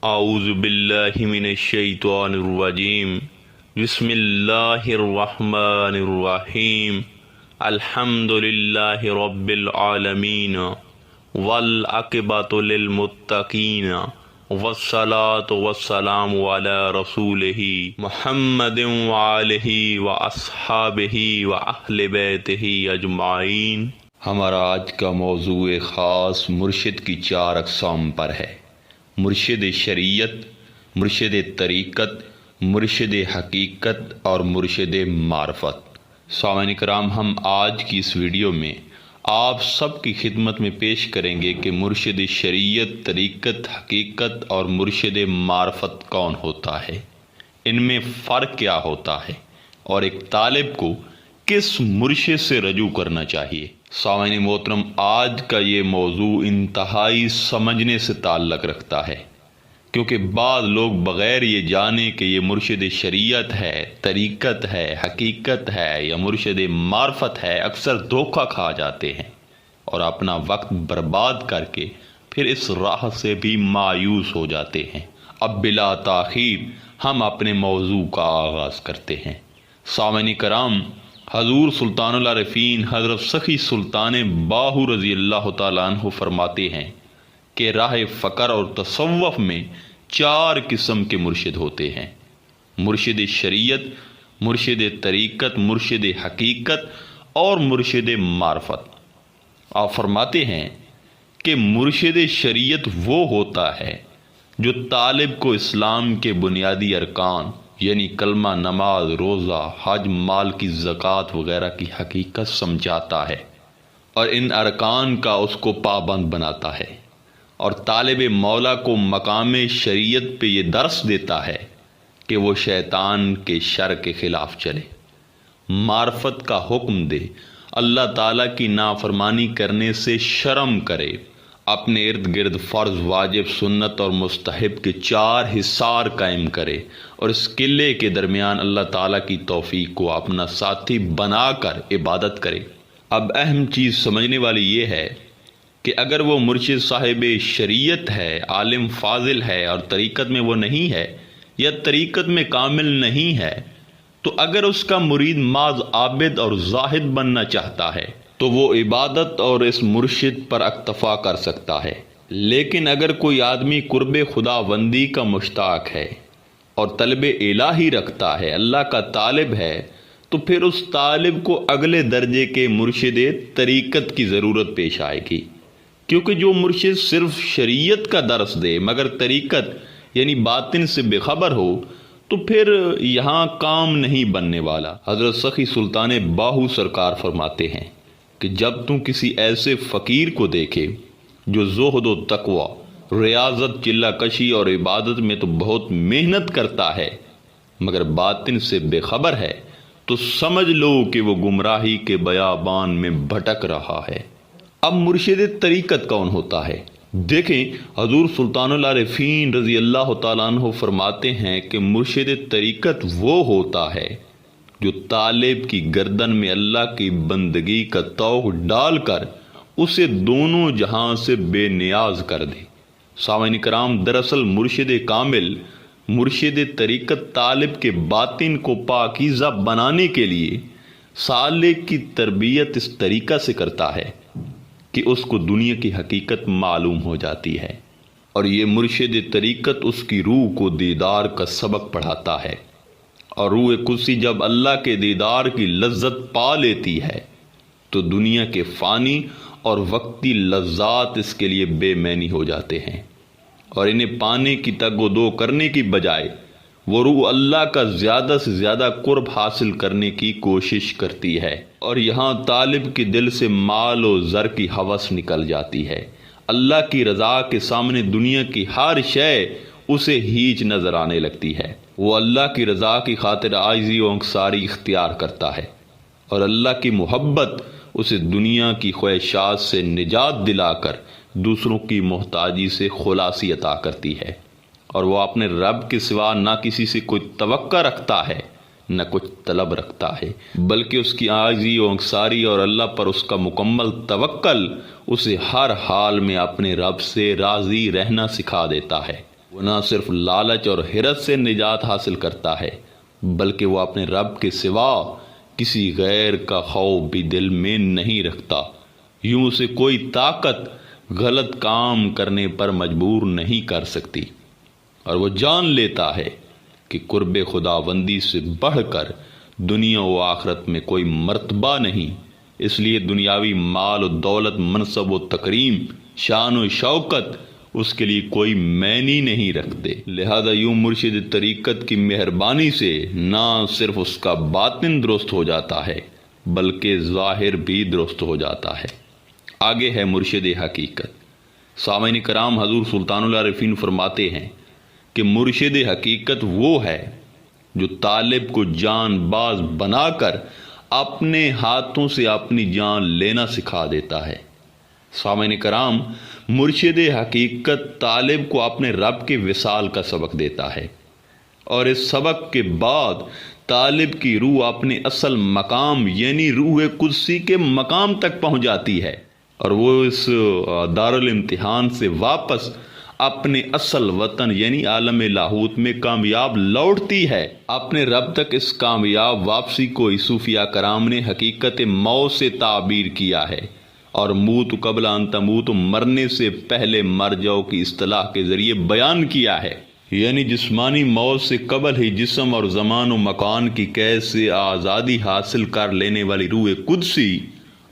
اعوذ باللہ من الشیطان الرجیم بسم اللہ الرحمن الرحیم الحمد للہ رب العالمین والعاقبۃ للمتقین والصلاۃ والسلام علی رسولہ محمد وآلہ واصحابہ واہل بیتہ اجمعین۔ ہمارا آج کا موضوع خاص مرشد کی 4 اقسام پر ہے: مرشد شریعت، مرشد طریقت، مرشد حقیقت اور مرشد معرفت۔ سامعین کرام، ہم آج کی اس ویڈیو میں آپ سب کی خدمت میں پیش کریں گے کہ مرشد شریعت، طریقت، حقیقت اور مرشد معرفت کون ہوتا ہے، ان میں فرق کیا ہوتا ہے اور ایک طالب کو کس مرشد سے رجوع کرنا چاہیے۔ سامعین محترم، آج کا یہ موضوع انتہائی سمجھنے سے تعلق رکھتا ہے، کیونکہ بعض لوگ بغیر یہ جانے کہ یہ مرشد شریعت ہے، طریقت ہے، حقیقت ہے یا مرشد معرفت ہے، اکثر دھوکہ کھا جاتے ہیں اور اپنا وقت برباد کر کے پھر اس راہ سے بھی مایوس ہو جاتے ہیں۔ اب بلا تاخیر ہم اپنے موضوع کا آغاز کرتے ہیں۔ سامعین کرام، حضور سلطان العارفین حضرت سخی سلطان باہو رضی اللہ تعالیٰ عنہ فرماتے ہیں کہ راہ فقر اور تصوف میں 4 قسم کے مرشد ہوتے ہیں: مرشد شریعت، مرشد طریقت، مرشد حقیقت اور مرشد معرفت۔ آپ فرماتے ہیں کہ مرشد شریعت وہ ہوتا ہے جو طالب کو اسلام کے بنیادی ارکان یعنی کلمہ، نماز، روزہ، حج، مال کی زکوٰۃ وغیرہ کی حقیقت سمجھاتا ہے اور ان ارکان کا اس کو پابند بناتا ہے، اور طالب مولا کو مقام شریعت پہ یہ درس دیتا ہے کہ وہ شیطان کے شر کے خلاف چلے، معرفت کا حکم دے، اللہ تعالیٰ کی نافرمانی کرنے سے شرم کرے، اپنے ارد گرد فرض، واجب، سنت اور مستحب کے 4 حصار قائم کرے اور اس قلعے کے درمیان اللہ تعالیٰ کی توفیق کو اپنا ساتھی بنا کر عبادت کرے۔ اب اہم چیز سمجھنے والی یہ ہے کہ اگر وہ مرشد صاحب شریعت ہے، عالم فاضل ہے اور طریقت میں وہ نہیں ہے یا طریقت میں کامل نہیں ہے، تو اگر اس کا مرید محض عابد اور زاہد بننا چاہتا ہے تو وہ عبادت اور اس مرشد پر اکتفا کر سکتا ہے۔ لیکن اگر کوئی آدمی قرب خدا بندی کا مشتاق ہے اور طلب الہی رکھتا ہے، اللہ کا طالب ہے، تو پھر اس طالب کو اگلے درجے کے مرشد طریقت کی ضرورت پیش آئے گی، کیونکہ جو مرشد صرف شریعت کا درس دے مگر طریقت یعنی باطن سے بے خبر ہو تو پھر یہاں کام نہیں بننے والا۔ حضرت سخی سلطان باہو سرکار فرماتے ہیں کہ جب تم کسی ایسے فقیر کو دیکھے جو زہد و تقوی، ریاضت، چلہ کشی اور عبادت میں تو بہت محنت کرتا ہے مگر باطن سے بے خبر ہے، تو سمجھ لو کہ وہ گمراہی کے بیابان میں بھٹک رہا ہے۔ اب مرشد طریقت کون ہوتا ہے؟ دیکھیں، حضور سلطان العارفین رضی اللہ تعالیٰ عنہ فرماتے ہیں کہ مرشد طریقت وہ ہوتا ہے جو طالب کی گردن میں اللہ کی بندگی کا طوق ڈال کر اسے دونوں جہاں سے بے نیاز کر دے۔ سامعین کرام، دراصل مرشد کامل، مرشد طریقت طالب کے باطن کو پاکیزہ بنانے کے لیے سالک کی تربیت اس طریقہ سے کرتا ہے کہ اس کو دنیا کی حقیقت معلوم ہو جاتی ہے، اور یہ مرشد طریقت اس کی روح کو دیدار کا سبق پڑھاتا ہے، اور روح قدسی جب اللہ کے دیدار کی لذت پا لیتی ہے تو دنیا کے فانی اور وقتی لذات اس کے لیے بے معنی ہو جاتے ہیں، اور انہیں پانے کی تگ و دو کرنے کی بجائے وہ روح اللہ کا زیادہ سے زیادہ قرب حاصل کرنے کی کوشش کرتی ہے، اور یہاں طالب کے دل سے مال و زر کی ہوس نکل جاتی ہے۔ اللہ کی رضا کے سامنے دنیا کی ہر شے اسے ہیچ نظر آنے لگتی ہے۔ وہ اللہ کی رضا کی خاطر عاجزی و انکساری اختیار کرتا ہے، اور اللہ کی محبت اسے دنیا کی خواہشات سے نجات دلا کر دوسروں کی محتاجی سے خلاصی عطا کرتی ہے، اور وہ اپنے رب کے سوا نہ کسی سے کوئی توقع رکھتا ہے نہ کچھ طلب رکھتا ہے، بلکہ اس کی عاجزی و انکساری اور اللہ پر اس کا مکمل توکل اسے ہر حال میں اپنے رب سے راضی رہنا سکھا دیتا ہے۔ وہ نہ صرف لالچ اور حرص سے نجات حاصل کرتا ہے بلکہ وہ اپنے رب کے سوا کسی غیر کا خوف بھی دل میں نہیں رکھتا۔ یوں اسے کوئی طاقت غلط کام کرنے پر مجبور نہیں کر سکتی، اور وہ جان لیتا ہے کہ قرب خداوندی سے بڑھ کر دنیا و آخرت میں کوئی مرتبہ نہیں، اس لیے دنیاوی مال و دولت، منصب و تکریم، شان و شوکت اس کے لیے کوئی معنی نہیں رکھتے۔ لہذا یوں مرشد طریقت کی مہربانی سے نہ صرف اس کا باطن درست ہو جاتا ہے بلکہ ظاہر بھی درست ہو جاتا ہے۔ آگے ہے مرشد حقیقت۔ سامعین کرام، حضور سلطان العارفین فرماتے ہیں کہ مرشد حقیقت وہ ہے جو طالب کو جان باز بنا کر اپنے ہاتھوں سے اپنی جان لینا سکھا دیتا ہے۔ سامعین کرام، مرشد حقیقت طالب کو اپنے رب کے وصال کا سبق دیتا ہے، اور اس سبق کے بعد طالب کی روح اپنے اصل مقام یعنی روح قدسی کے مقام تک پہنچ جاتی ہے، اور وہ اس دارالامتحان سے واپس اپنے اصل وطن یعنی عالم لاہوت میں کامیاب لوٹتی ہے۔ اپنے رب تک اس کامیاب واپسی کو صوفیاء کرام نے حقیقت موت سے تعبیر کیا ہے، اور موت قبل ان تموت، مرنے سے پہلے مر جاؤ کی اصطلاح کے ذریعے بیان کیا ہے، یعنی جسمانی موت سے قبل ہی جسم اور زمان و مکان کی قید سے آزادی حاصل کر لینے والی روح قدسی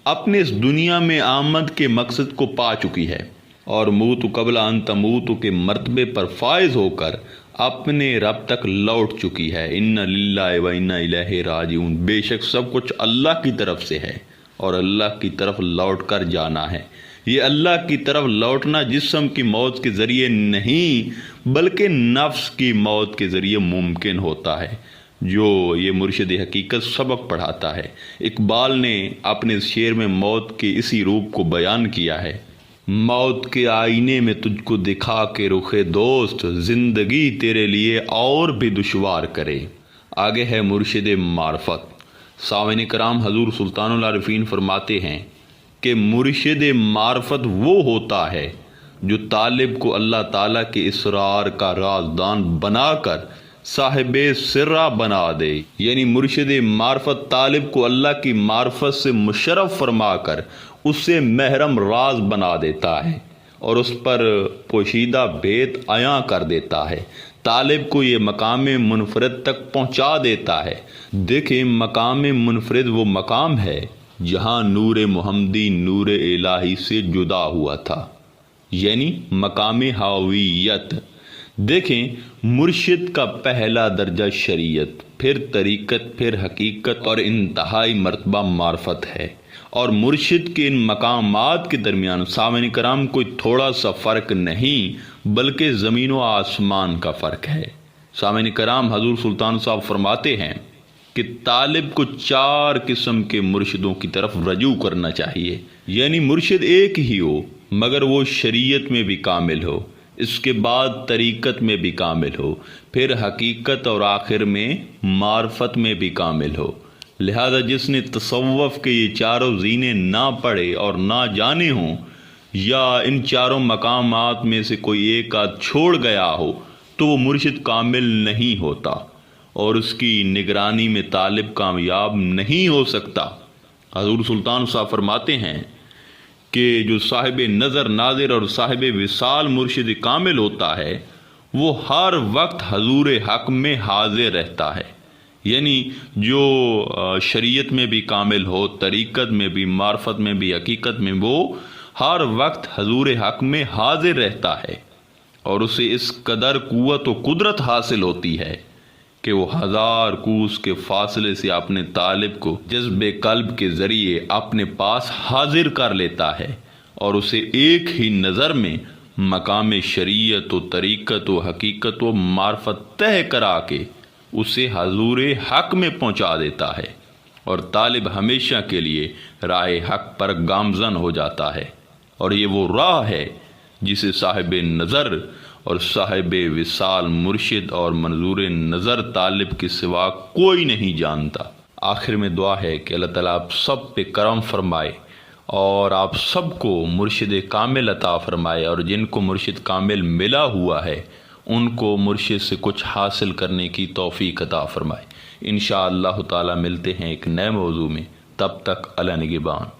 اپنے اس دنیا میں آمد کے مقصد کو پا چکی ہے، اور موت قبل ان تموت کے مرتبے پر فائز ہو کر اپنے رب تک لوٹ چکی ہے۔ ان للہ و انا الیہ راجعون، بے شک سب کچھ اللہ کی طرف سے ہے اور اللہ کی طرف لوٹ کر جانا ہے۔ یہ اللہ کی طرف لوٹنا جسم کی موت کے ذریعے نہیں بلکہ نفس کی موت کے ذریعے ممکن ہوتا ہے، جو یہ مرشد حقیقت سبق پڑھاتا ہے۔ اقبال نے اپنے اس شعر میں موت کے اسی روپ کو بیان کیا ہے۔ موت کے آئینے میں تجھ کو دکھا کے رخ دوست، زندگی تیرے لیے اور بھی دشوار کرے۔ آگے ہے مرشد معرفت۔ سامعین کرام، حضور سلطان العارفین فرماتے ہیں کہ مرشد معرفت وہ ہوتا ہے جو طالب کو اللہ تعالیٰ کے اسرار کا رازدان بنا کر صاحب سرہ بنا دے، یعنی مرشد معرفت طالب کو اللہ کی معرفت سے مشرف فرما کر اس سے محرم راز بنا دیتا ہے اور اس پر پوشیدہ بھید عیاں کر دیتا ہے، طالب کو یہ مقام منفرد تک پہنچا دیتا ہے۔ دیکھیں، مقام منفرد وہ مقام ہے جہاں نور محمدی نور الہی سے جدا ہوا تھا، یعنی مقام حاویت۔ دیکھیں، مرشد کا پہلا درجہ شریعت، پھر طریقت، پھر حقیقت اور انتہائی مرتبہ معرفت ہے، اور مرشد کے ان مقامات کے درمیان سامعین کرام کوئی تھوڑا سا فرق نہیں بلکہ زمین و آسمان کا فرق ہے۔ سامعین کرام، حضور سلطان صاحب فرماتے ہیں کہ طالب کو 4 قسم کے مرشدوں کی طرف رجوع کرنا چاہیے، یعنی مرشد ایک ہی ہو مگر وہ شریعت میں بھی کامل ہو، اس کے بعد طریقت میں بھی کامل ہو، پھر حقیقت اور آخر میں معرفت میں بھی کامل ہو۔ لہذا جس نے تصوف کے یہ 4 زینے نہ پڑھے اور نہ جانے ہوں، یا ان 4 مقامات میں سے کوئی ایک آدھ چھوڑ گیا ہو، تو وہ مرشد کامل نہیں ہوتا اور اس کی نگرانی میں طالب کامیاب نہیں ہو سکتا۔ حضور سلطان صاحب فرماتے ہیں کہ جو صاحب نظر ناظر اور صاحب وصال مرشد کامل ہوتا ہے وہ ہر وقت حضور حق میں حاضر رہتا ہے، یعنی جو شریعت میں بھی کامل ہو، طریقت میں بھی، معرفت میں بھی، حقیقت میں، وہ ہر وقت حضور حق میں حاضر رہتا ہے، اور اسے اس قدر قوت و قدرت حاصل ہوتی ہے کہ وہ 1000 کوس کے فاصلے سے اپنے طالب کو جذب قلب کے ذریعے اپنے پاس حاضر کر لیتا ہے اور اسے ایک ہی نظر میں مقام شریعت و طریقت و حقیقت و معرفت طے کرا کے اسے حضور حق میں پہنچا دیتا ہے، اور طالب ہمیشہ کے لیے راہ حق پر گامزن ہو جاتا ہے، اور یہ وہ راہ ہے جسے صاحب نظر اور صاحب وصال مرشد اور منظور نظر طالب کے سوا کوئی نہیں جانتا۔ آخر میں دعا ہے کہ اللہ تعالیٰ آپ سب پہ کرم فرمائے اور آپ سب کو مرشد کامل عطا فرمائے، اور جن کو مرشد کامل ملا ہوا ہے ان کو مرشد سے کچھ حاصل کرنے کی توفیق عطا فرمائے۔ انشاءاللہ تعالی ملتے ہیں ایک نئے موضوع میں، تب تک اللہ نگہبان۔